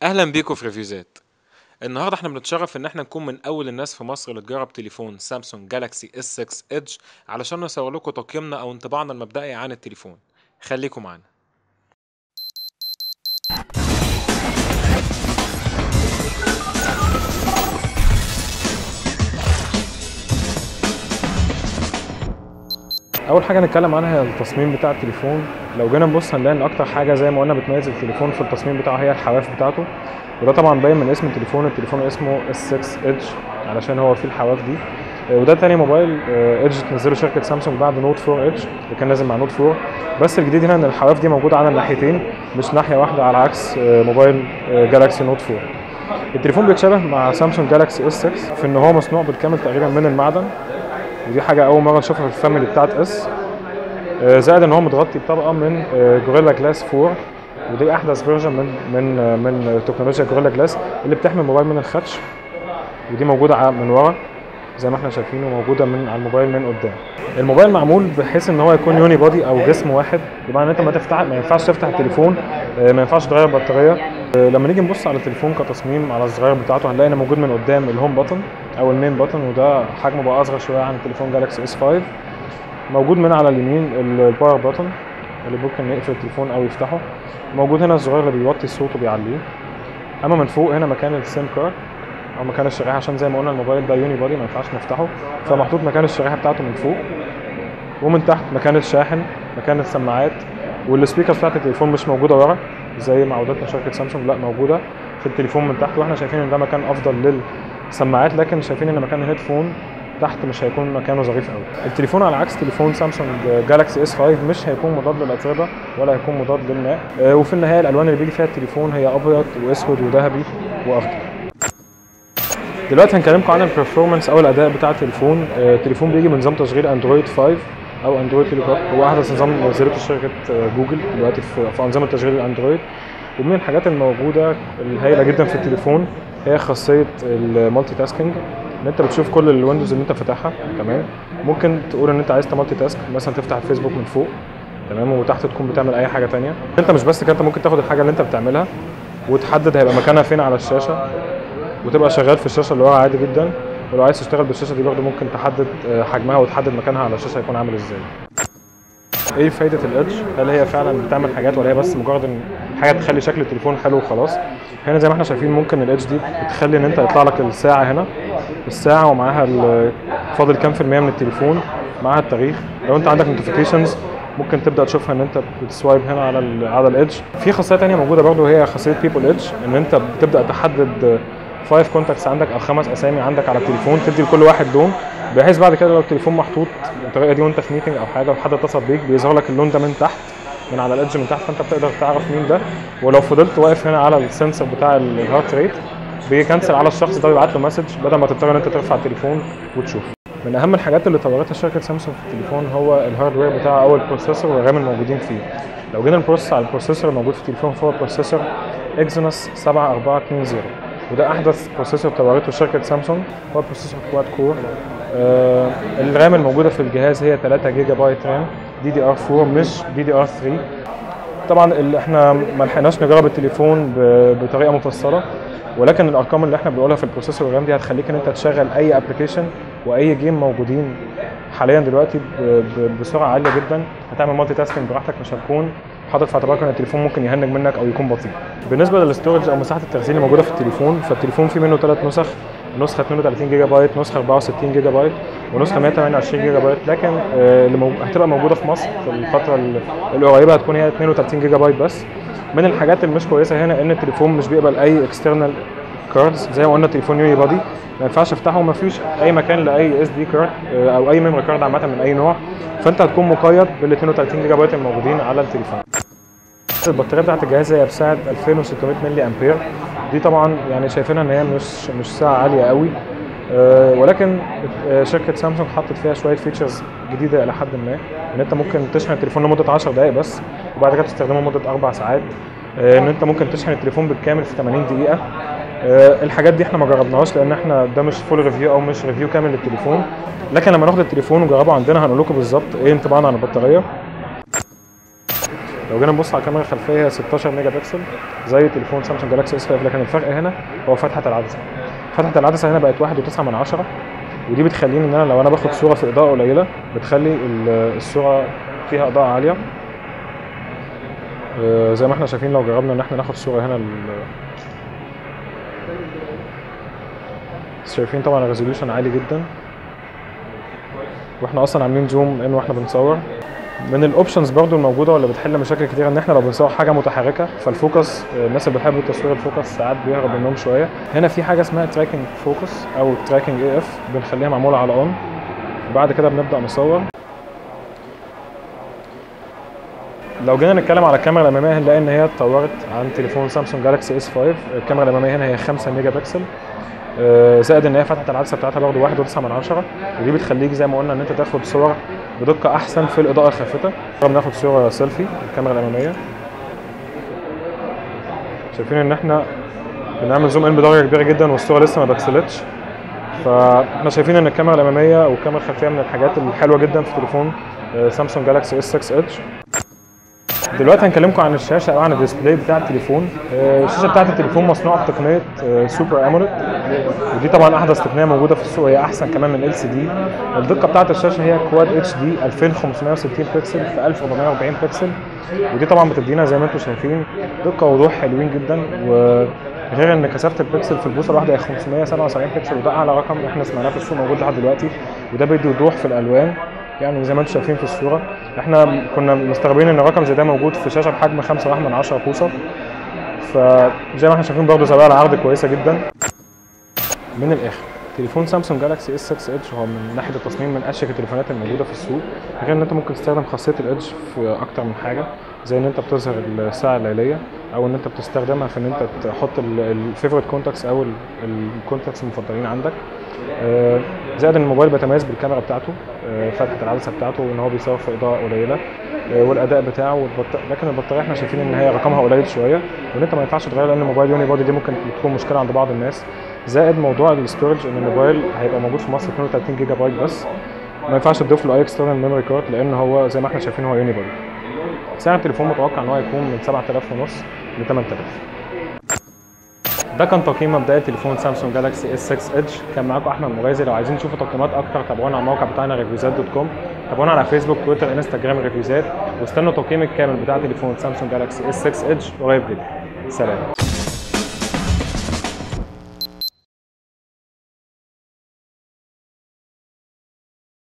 اهلا بيكم في ريفيوزات. النهارده احنا بنتشرف ان احنا نكون من اول الناس في مصر اللي تجرب تليفون سامسونج جالاكسي اس 6 ايدج علشان نصور لكم تقييمنا او انطباعنا المبدئي عن التليفون. خليكم معانا. اول حاجه نتكلم عنها هي التصميم بتاع التليفون. لو جينا نبص هنلاقي ان اكتر حاجه زي ما قلنا بتميز التليفون في التصميم بتاعه هي الحواف بتاعته، وده طبعا باين من اسم التليفون اسمه اس 6 ايدج علشان هو فيه الحواف دي. وده تاني موبايل ايدج تنزله شركه سامسونج بعد نوت 4 ايدج اللي كان نازل مع نوت 4. بس الجديد هنا ان الحواف دي موجوده على الناحيتين مش ناحيه واحده، على عكس موبايل جالاكسي نوت 4. التليفون بيتشابه مع سامسونج جالاكسي اس 6 في ان هو مصنوع بالكامل تقريبا من المعدن، ودي حاجه اول مره نشوفها في الفاميلي بتاعت اس. زائد ان هو متغطي بطبقه من جوريلا جلاس 4، ودي احدث فيرجن من تكنولوجيا جوريلا جلاس اللي بتحمي الموبايل من الخدش، ودي موجوده من ورا زي ما احنا شايفين وموجوده من على الموبايل من قدام. الموبايل معمول بحيث ان هو يكون يوني بودي او جسم واحد، بمعنى ان انت ما ينفعش تفتح التليفون، ما ينفعش تغير البطاريه. لما نيجي نبص على التليفون كتصميم على الصغير بتاعته هنلاقي ان موجود من قدام الهوم بutton او المين بutton، وده حجمه بقى اصغر شويه عن التليفون جالاكسي اس 5. موجود من على اليمين الباور بutton اللي ممكن يقفل التليفون او يفتحه. موجود هنا الصغير اللي بيوطي الصوت وبيعليه. اما من فوق هنا مكان السيم كارد او مكان الشريحه، عشان زي ما قلنا الموبايل ده يوني بودي ما ينفعش نفتحه، فمحطوط مكان الشريحه بتاعته من فوق. ومن تحت مكان الشاحن، مكان السماعات، والسبيكر بتاعت التليفون مش موجوده ورا زي ما عودتنا شركه سامسونج، لا موجوده في التليفون من تحت. واحنا شايفين ان ده مكان افضل للسماعات، لكن شايفين ان مكان الهيدفون تحت مش هيكون مكانه ظريف قوي. التليفون على عكس تليفون سامسونج جالاكسي اس 5 مش هيكون مضاد للاتربه ولا هيكون مضاد للماء. وفي النهايه الالوان اللي بيجي فيها التليفون هي ابيض واسود وذهبي واخضر. دلوقتي هنكلمكم عن البرفورمانس او الاداء بتاع التليفون. التليفون بيجي بنظام تشغيل اندرويد 5 او اندرويد تيلي توك، هو احدث نظام نزلته شركه جوجل دلوقتي في انظمه تشغيل الاندرويد. ومن الحاجات الموجوده الهائله جدا في التليفون هي خاصيه المالتي تاسكينج، ان انت بتشوف كل الويندوز اللي انت فاتحها. تمام، ممكن تقول ان انت عايز تمالتي تاسك، مثلا تفتح الفيسبوك من فوق، تمام، وتحت تكون بتعمل اي حاجه ثانيه. انت مش بس كده، انت ممكن تاخد الحاجه اللي انت بتعملها وتحدد هيبقى مكانها فين على الشاشه، وتبقى شغال في الشاشه اللي ورا عادي جدا. ولو عايز تشتغل بالشاشه دي برضه ممكن تحدد حجمها وتحدد مكانها على الشاشه هيكون عامل ازاي. ايه فايده الادج؟ هل هي فعلا بتعمل حاجات ولا هي بس مجرد ان حاجه تخلي شكل التليفون حلو وخلاص؟ هنا زي ما احنا شايفين ممكن الادج دي بتخلي ان انت يطلع لك الساعه هنا، الساعه ومعاها فاضل كام في الميه من التليفون، معاها التاريخ. لو انت عندك نوتيفيكيشنز ممكن تبدا تشوفها ان انت بتسوايب هنا على الادج. في خاصيه ثانيه موجوده برضه هي خاصيه بيبل ادج، ان انت بتبدا تحدد 5 كونتاكتس عندك او 5 اسامي عندك على التليفون، تدي لكل واحد لون، بحيث بعد كده لو التليفون محطوط بالطريقه دي وانت في ميتنج او حاجه وحد اتصل بيك بيظهر لك اللون ده من تحت، من على الادج من تحت، فانت بتقدر تعرف مين ده. ولو فضلت واقف هنا على السنسور بتاع الهارت ريت بيكنسل على الشخص ده ويبعت له مسج بدل ما تضطر ان انت ترفع التليفون وتشوف. من اهم الحاجات اللي طورتها شركه سامسونج في التليفون هو الهاردوير بتاعه او البروسيسور والرام الموجودين فيه. لو جينا نبص على البروسيسور الموجود في التليفون فهو بروسيسور اكزينوس 7420، وده احدث بروسيسور طورته شركه سامسونج، هو بروسيسور كواد كور. الرام الموجوده في الجهاز هي 3 جيجا بايت رام دي دي ار 4 مش دي دي ار 3. طبعا احنا ما لحقناش نجرب التليفون بطريقه مفصله، ولكن الارقام اللي احنا بنقولها في البروسيسور والرام دي هتخليك ان انت تشغل اي ابلكيشن واي جيم موجودين حاليا دلوقتي بسرعه عاليه جدا. هتعمل مالتي تاسكينج براحتك، مش هتكون حاطط في اعتبارك ان التليفون ممكن يهنج منك او يكون بطيء. بالنسبه للاستورج او مساحه التخزين اللي موجوده في التليفون، فالتليفون فيه منه 3 نسخ، نسخه 32 جيجا بايت، نسخه 64 جيجا بايت، ونسخه 128 جيجا بايت. لكن اللي هتبقى موجوده في مصر في الفتره القريبه هتكون هي 32 جيجا بايت بس. من الحاجات اللي مش كويسه هنا ان التليفون مش بيقبل اي اكسترنال كاردز، زي ما قلنا التليفون يوني بادي ما ينفعش افتحه، وما فيش اي مكان لاي اس دي كارد او اي ميموري كارد عامه من اي نوع، فانت هتكون مقيد بال 32 جيجا بايت الموجودين على التليفون. البطاريه بتاعت الجهاز هي بسعه 2600 ملي امبير، دي طبعا يعني شايفينها ان هي مش ساعه عاليه قوي، ولكن شركه سامسونج حطت فيها شويه فيتشرز جديده الى حد ما، ان انت ممكن تشحن التليفون لمده 10 دقائق بس وبعد كده تستخدمه لمده 4 ساعات، ان انت ممكن تشحن التليفون بالكامل في 80 دقيقه. الحاجات دي احنا ما جربناهاش لان احنا ده مش فول ريفيو او مش ريفيو كامل للتليفون، لكن لما ناخد التليفون ونجربه عندنا هنقول لكم بالظبط ايه انطباعنا عن البطاريه. لو جينا نبص على الكاميرا الخلفيه هي 16 ميجا بكسل زي تليفون سامسونج جالاكسي اس 5، لكن الفرق هنا هو فتحه العدسه. فتحه العدسه هنا بقت 1.9، ودي بتخليني ان انا لو انا باخد صوره في اضاءه قليله بتخلي الصوره فيها اضاءه عاليه. زي ما احنا شايفين لو جربنا ان احنا ناخد صوره هنا شايفين طبعا الريزوليوشن عالي جدا، واحنا اصلا عاملين زوم ان واحنا بنصور. من الاوبشنز برضو الموجوده واللي بتحل مشاكل كتير ان احنا لو بنصور حاجه متحركه فالفوكس، الناس اللي بتحب تصوير الفوكس ساعات بيهرب منهم شويه. هنا في حاجه اسمها تراكنج فوكس او تراكنج اي اف، بنخليها معموله على اون، وبعد كده بنبدا نصور. لو جينا نتكلم على الكاميرا الاماميه هنلاقي ان هي اتطورت عن تليفون سامسونج جالاكسي اس 5. الكاميرا الاماميه هنا هي 5 ميجا بكسل، زائد ان هي فتحه العدسه بتاعتها برضه 1.9، ودي بتخليك زي ما قلنا ان انت تاخد صور بدقه احسن في الاضاءه الخافته. بناخد صوره سيلفي بالكاميرا الاماميه، شايفين ان احنا بنعمل زوم ان بدرجه كبيره جدا والصوره لسه ما بكسلتش. فاحنا شايفين ان الكاميرا الاماميه والكاميرا الخلفيه من الحاجات الحلوه جدا في تليفون سامسونج جالاكسي اس 6 ادج. دلوقتي هنكلمكم عن الشاشه او عن الديسبلاي بتاع التليفون. الشاشه بتاعت التليفون مصنوعه بتقنيه سوبر اموليد، ودي طبعا احدث تقنيه موجوده في السوق، هي احسن كمان من ال سي دي. الدقه بتاعت الشاشه هي كواد اتش دي 2560 بكسل في 1440 بكسل، ودي طبعا بتدينا زي ما انتم شايفين دقه ووضوح حلوين جدا. وغير ان كثافه البكسل في البوصه الواحده هي 577 بكسل، وده اعلى رقم احنا سمعناه في السوق موجود لحد دلوقتي، وده بيدي وضوح في الالوان. يعني زي ما انتم شايفين في الصوره احنا كنا مستغربين ان رقم زي ده موجود في شاشه بحجم 5.1 بوصه، فزي ما احنا شايفين برضه زوايا العرض كويسه جدا. من الاخر تليفون سامسونج جالاكسي اس 6 ادج هو من ناحيه التصميم من اشيك التليفونات الموجوده في السوق، غير ان انت ممكن تستخدم خاصيه الادج في اكتر من حاجه، زي ان انت بتظهر الساعه الليليه، او ان انت بتستخدمها في ان انت تحط الفيفورت كونتاكتس او الكونتاكتس المفضلين عندك. زائد ان الموبايل بيتميز بالكاميرا بتاعته، فتحه العدسه بتاعته، وان هو بيصور في اضاءه قليله، والاداء بتاعه لكن البطاريه احنا شايفين ان هي رقمها قليل شويه، وان انت ما ينفعش تغير لان الموبايل يوني بودي دي ممكن تكون مشكله عند بعض الناس. زائد موضوع الاستورج ان الموبايل هيبقى موجود في مصر 32 جيجا بايت بس، ما ينفعش تضيف له اي اكسترنال ميموري كارد لان هو زي ما احنا شايفين هو يوني بودي. سعر التليفون متوقع ان هو يكون من 7500 ل 8000. ده كان تقييم مبدئي تليفون سامسونج جالاكسي اس 6 ادج. كان معاكم احمد مغازي. لو عايزين تشوفوا تقييمات اكتر تابعونا على الموقع بتاعنا ريفيوزات.com، تابعونا على فيسبوك تويتر انستجرام ريفيوزات، واستنوا التقييم الكامل بتاع تليفون سامسونج جالاكسي اس 6 ادج قريب جدا. سلام.